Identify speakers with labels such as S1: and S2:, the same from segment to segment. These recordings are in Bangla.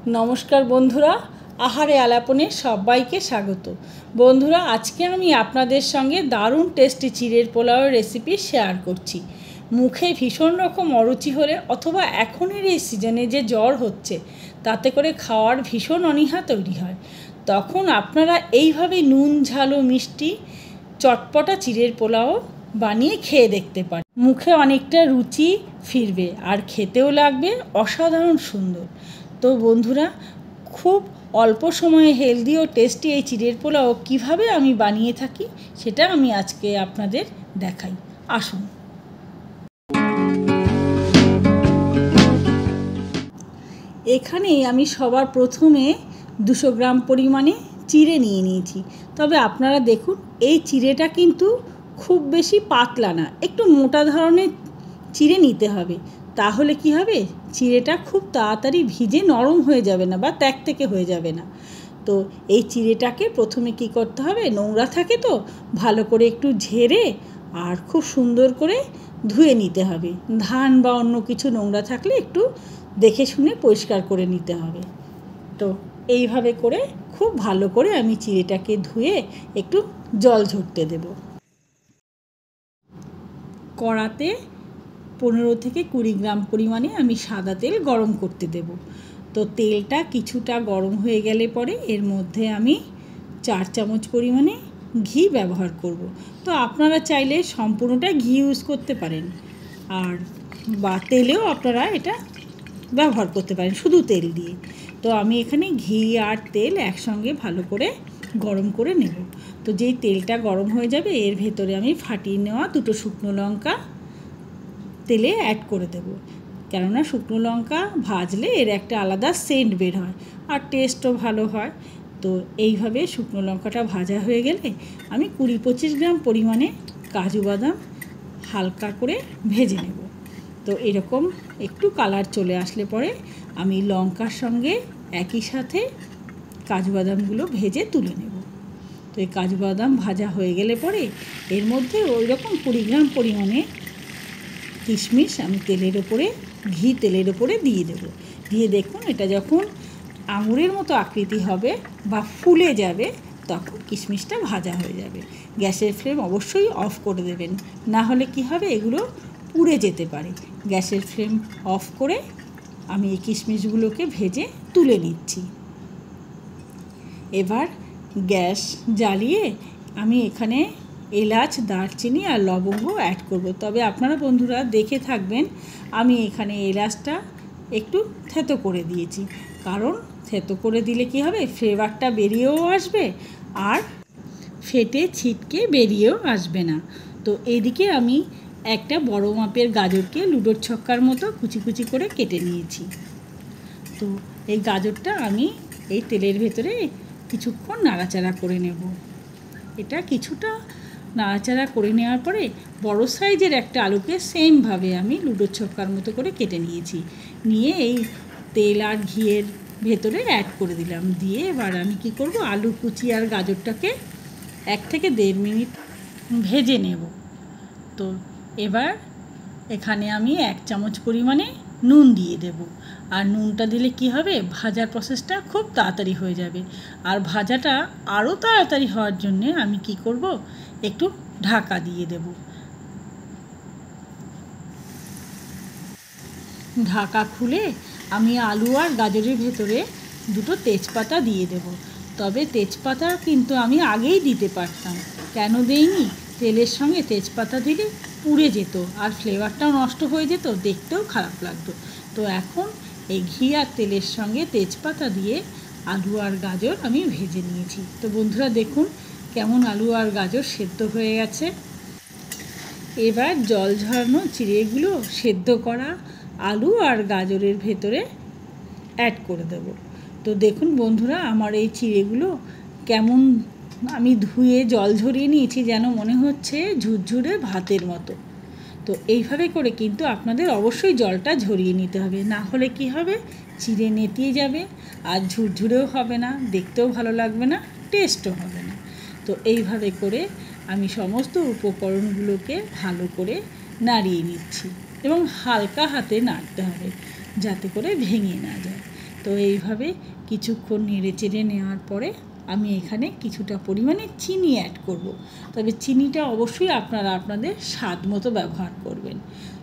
S1: নমস্কার বন্ধুরা, আহারে আলাপনে সবাইকে স্বাগত। বন্ধুরা, আজকে আমি আপনাদের সঙ্গে দারুণ টেস্টি চিড়ের পোলাওয়ের রেসিপি শেয়ার করছি। মুখে ভীষণ রকম অরুচি হলে অথবা এখনের এই সিজনে যে জ্বর হচ্ছে তাতে করে খাওয়ার ভীষণ অনীহা তৈরি হয়, তখন আপনারা এইভাবে নুন ঝাল ও মিষ্টি চটপটা চিড়ের পোলাও বানিয়ে খেয়ে দেখতে পারেন। মুখে অনেকটা রুচি ফিরবে আর খেতেও লাগবে অসাধারণ সুন্দর। তো বন্ধুরা, খুব অল্প সময়ে হেলদি ও টেস্টি এই চিড়ের পোলাও কীভাবে আমি বানিয়ে থাকি সেটা আমি আজকে আপনাদের দেখাই। আসুন। এখানে আমি সবার প্রথমে 200 গ্রাম পরিমাণে চিড়ে নিয়ে নিয়েছি। তবে আপনারা দেখুন, এই চিড়েটা কিন্তু খুব বেশি পাতলা না, একটু মোটা ধরনের চিড়ে নিতে হবে। তাহলে কি হবে, চিড়েটা খুব তাড়াতাড়ি ভিজে নরম হয়ে যাবে না বা ত্যাকত্যাকে হয়ে যাবে না। তো এই চিড়েটাকে প্রথমে কি করতে হবে, নোংরা থাকে তো ভালো করে একটু ঝেড়ে আর খুব সুন্দর করে ধুয়ে নিতে হবে। ধান বা অন্য কিছু নোংরা থাকলে একটু দেখে শুনে পরিষ্কার করে নিতে হবে। তো এইভাবে করে খুব ভালো করে আমি চিড়েটাকে ধুয়ে একটু জল ঝরতে দেব। কড়াতে 15 থেকে 20 গ্রাম পরিমাণে আমি সাদা তেল গরম করতে দেব। তো তেলটা কিছুটা গরম হয়ে গেলে পরে এর মধ্যে আমি 4 চামচ পরিমাণে ঘি ব্যবহার করব। তো আপনারা চাইলে সম্পূর্ণটা ঘি ইউজ করতে পারেন, আর বা তেলেও আপনারা এটা ব্যবহার করতে পারেন শুধু তেল দিয়ে। তো আমি এখানে ঘি আর তেল একসঙ্গে ভালো করে গরম করে নেব। তো যেই তেলটা গরম হয়ে যাবে এর ভেতরে আমি ফাটিয়ে নেওয়া 2টো শুকনো লঙ্কা তেলে অ্যাড করে দেব, কেননা শুকনো লঙ্কা ভাজলে এর একটা আলাদা সেন্ট বের হয় আর টেস্টও ভালো হয়। তো এইভাবে শুকনো লঙ্কাটা ভাজা হয়ে গেলে আমি 20-25 গ্রাম পরিমাণে কাজু বাদাম হালকা করে ভেজে নেব। তো এরকম একটু কালার চলে আসলে পরে আমি লঙ্কার সঙ্গে একই সাথে কাজু বাদামগুলো ভেজে তুলে নেব। তো এই কাজু বাদাম ভাজা হয়ে গেলে পরে এর মধ্যে ওই রকম 20 গ্রাম পরিমাণে কিশমিশ আমি তেলের ওপরে দিয়ে দেব। দিয়ে দেখুন, এটা যখন আঙুরের মতো আকৃতি হবে বা ফুলে যাবে তখন কিশমিশটা ভাজা হয়ে যাবে। গ্যাসের ফ্লেম অবশ্যই অফ করে দেবেন, না হলে কি হবে, এগুলো পুড়ে যেতে পারে। গ্যাসের ফ্লেম অফ করে আমি এই কিশমিশগুলোকে ভেজে তুলে নিচ্ছি। এবার গ্যাস জ্বালিয়ে আমি এখানে এলাচ, দারচিনি আর লবঙ্গ অ্যাড করব। তবে আপনারা বন্ধুরা দেখে থাকবেন, আমি এখানে এলাচটা একটু থেতো করে দিয়েছি, কারণ থেতো করে দিলে কি হবে, ফ্লেভারটা বেরিয়েও আসবে আর ফেটে ছিটকে বেরিয়েও আসবে না। তো এদিকে আমি একটা বড় মাপের গাজরকে লুডোর ছক্কার মতো কুচি কুচি করে কেটে নিয়েছি। তো এই গাজরটা আমি এই তেলের ভেতরে কিছুক্ষণ নাড়াচাড়া করে নেব। এটা কিছুটা নাড়াচাড়া করে নেওয়ার পরে বড় সাইজের একটা আলুকে সেমভাবে আমি লুডোর ছক্কার মতো করে কেটে নিয়েছি। নিয়ে এই তেল আর ঘিয়ের ভেতরে অ্যাড করে দিলাম। দিয়ে এবার আমি কি করব, আলু কুচি আর গাজরটাকে 1 থেকে 1.5 মিনিট ভেজে নেব। তো এবার এখানে আমি 1 চামচ পরিমাণে নুন দিয়ে দেব। আর নুনটা দিলে কি হবে, ভাজার প্রসেসটা খুব তাড়াতাড়ি হয়ে যাবে। আর ভাজাটা আরও তাড়াতাড়ি হওয়ার জন্যে আমি কি করব, একটু ঢাকা দিয়ে দেব। ঢাকা খুলে আমি আলু আর গাজরের ভেতরে 2টো তেজপাতা দিয়ে দেব। তবে তেজপাতা কিন্তু আমি আগেই দিতে পারতাম, কেন দেইনি, তেলের সঙ্গে তেজপাতা দিলে পুড়ে যেত আর ফ্লেভারটাও নষ্ট হয়ে যেত, দেখতেও খারাপ লাগতো। তো এখন এই ঘি আর তেলের সঙ্গে তেজপাতা দিয়ে আলু আর গাজর আমি ভেজে নিয়েছি। তো বন্ধুরা দেখুন কেমন আলু আর গাজর সেদ্ধ হয়ে গেছে। এবার জল ঝরানো চিড়েগুলো সেদ্ধ করা আলু আর গাজরের ভেতরে অ্যাড করে দেব। তো দেখুন বন্ধুরা, আমার এই চিড়েগুলো কেমন আমি ধুয়ে জল ঝরিয়ে নিয়েছি, যেন মনে হচ্ছে ঝুরঝুরে ভাতের মতো। তো এইভাবে করে কিন্তু আপনাদের অবশ্যই জলটা ঝরিয়ে নিতে হবে, না হলে কি হবে, চিড়ে নেতিয়ে যাবে আর ঝুরঝুরেও হবে না, দেখতেও ভালো লাগবে না, টেস্টও হবে না। তো এইভাবে করে আমি সমস্ত উপকরণগুলোকে ভালো করে নাড়িয়ে নিচ্ছি এবং হালকা হাতে নাড়তে হবে যাতে করে ভেঙে না যায়। তো এইভাবে কিছুক্ষণ নেড়ে চেড়ে নেওয়ার পরে আমি এখানে কিছুটা পরিমাণে চিনি অ্যাড করব। তবে চিনিটা অবশ্যই আপনারা আপনাদের স্বাদ মতো ব্যবহার করবেন,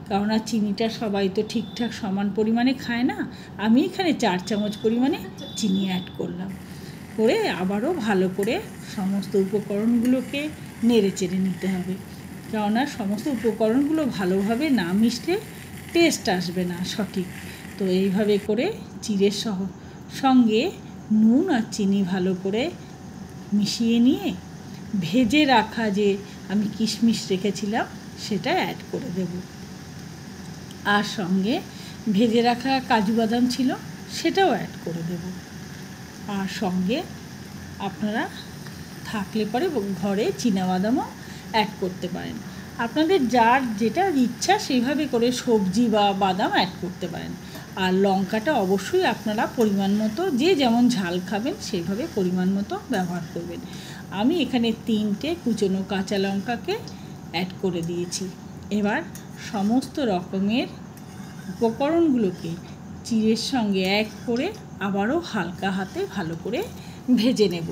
S1: কেননা চিনিটা সবাই তো ঠিকঠাক সমান পরিমাণে খায় না। আমি এখানে 4 চামচ পরিমাণে চিনি অ্যাড করলাম, করে আবারও ভালো করে সমস্ত উপকরণগুলোকে নেড়ে চেড়ে নিতে হবে, কেননা সমস্ত উপকরণগুলো ভালোভাবে না মিশলে টেস্ট আসবে না সঠিক। তো এইভাবে করে চিড়ের সঙ্গে নুন আর চিনি ভালো করে মিশিয়ে নিয়ে ভেজে রাখা যে আমি কিশমিশ রেখেছিলাম সেটা অ্যাড করে দেব, আর সঙ্গে ভেজে রাখা কাজু বাদাম ছিল সেটাও অ্যাড করে দেব। আর সঙ্গে আপনারা থাকলে পরে ঘরে চীনাবাদামও অ্যাড করতে পারেন। আপনাদের যার যেটা ইচ্ছা সেইভাবে করে সবজি বা বাদাম অ্যাড করতে পারেন। আর লঙ্কাটা অবশ্যই আপনারা পরিমাণ মতো, যে যেমন ঝাল খাবেন সেইভাবে পরিমাণ মতো ব্যবহার করবেন। আমি এখানে 3টে কুচনো কাঁচা লঙ্কাকে অ্যাড করে দিয়েছি। এবার সমস্ত রকমের উপকরণগুলোকে চিড়ের সঙ্গে এক করে আবারও হালকা হাতে ভালো করে ভেজে নেব।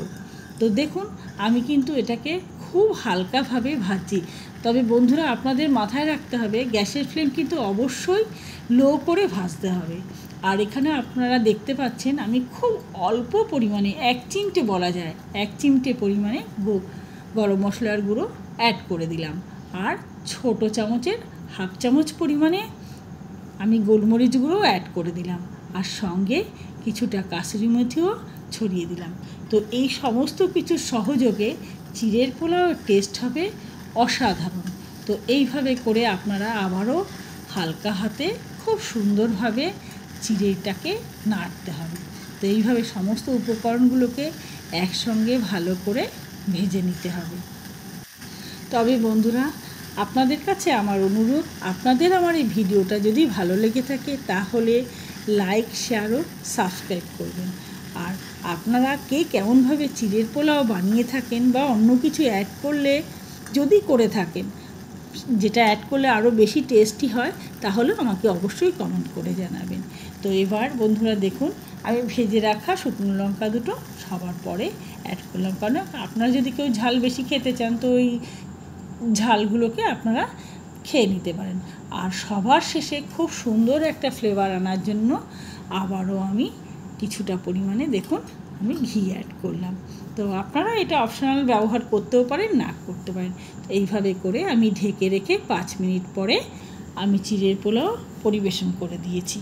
S1: তো দেখুন আমি কিন্তু এটাকে খুব হালকাভাবে ভাজি। তবে বন্ধুরা আপনাদের মাথায় রাখতে হবে গ্যাসের ফ্লেম কিন্তু অবশ্যই লো করে ভাজতে হবে। আর এখানে আপনারা দেখতে পাচ্ছেন আমি খুব অল্প পরিমাণে 1 চিমটে বলা যায় 1 চিমটে পরিমাণে গরম মশলার গুঁড়ো অ্যাড করে দিলাম, আর ছোট চামচের হাফ চামচ পরিমাণে আমি গোলমরিচ গুঁড়ো অ্যাড করে দিলাম, আর সঙ্গে কিছুটা কাসুরি মেথিও ছড়িয়ে দিলাম। তো এই সমস্ত কিছুর সহযোগে চিড়ের পোলাওয়ের টেস্ট হবে অসাধারণ। তো এইভাবে করে আপনারা আবারও হালকা হাতে খুব সুন্দরভাবে চিড়েটাকে নাড়তে হবে। তো এইভাবে সমস্ত উপকরণগুলোকে একসঙ্গে ভালো করে ভেজে নিতে হবে। তবে বন্ধুরা আপনাদের কাছে আমার অনুরোধ, আপনাদের আমার এই ভিডিওটা যদি ভালো লেগে থাকে তাহলে লাইক, শেয়ার ও সাবস্ক্রাইব করবেন। আর আপনারা কে কেমনভাবে চিড়ের পোলাও বানিয়ে থাকেন বা অন্য কিছু অ্যাড করলে যদি করে থাকেন, যেটা অ্যাড করলে আরও বেশি টেস্টি হয়, তাহলে আমাকে অবশ্যই কমেন্ট করে জানাবেন। তো এবার বন্ধুরা দেখুন আমি ভেজে রাখা শুকনো লঙ্কা দুটো সবার পরে অ্যাড করলাম, কারণ আপনারা যদি কেউ ঝাল বেশি খেতে চান তো ওই ঝালগুলোকে আপনারা খেয়ে নিতে পারেন। আর সবার শেষে খুব সুন্দর একটা ফ্লেভার আনার জন্য আবারও আমি কিছুটা পরিমাণে দেখুন আমি ঘি অ্যাড করলাম। তো আপনারা এটা অপশনাল ব্যবহার করতেও পারেন, না করতে পারেন। এইভাবে করে আমি ঢেকে রেখে 5 মিনিট পরে আমি চিড়ের পোলাও পরিবেশন করে দিয়েছি।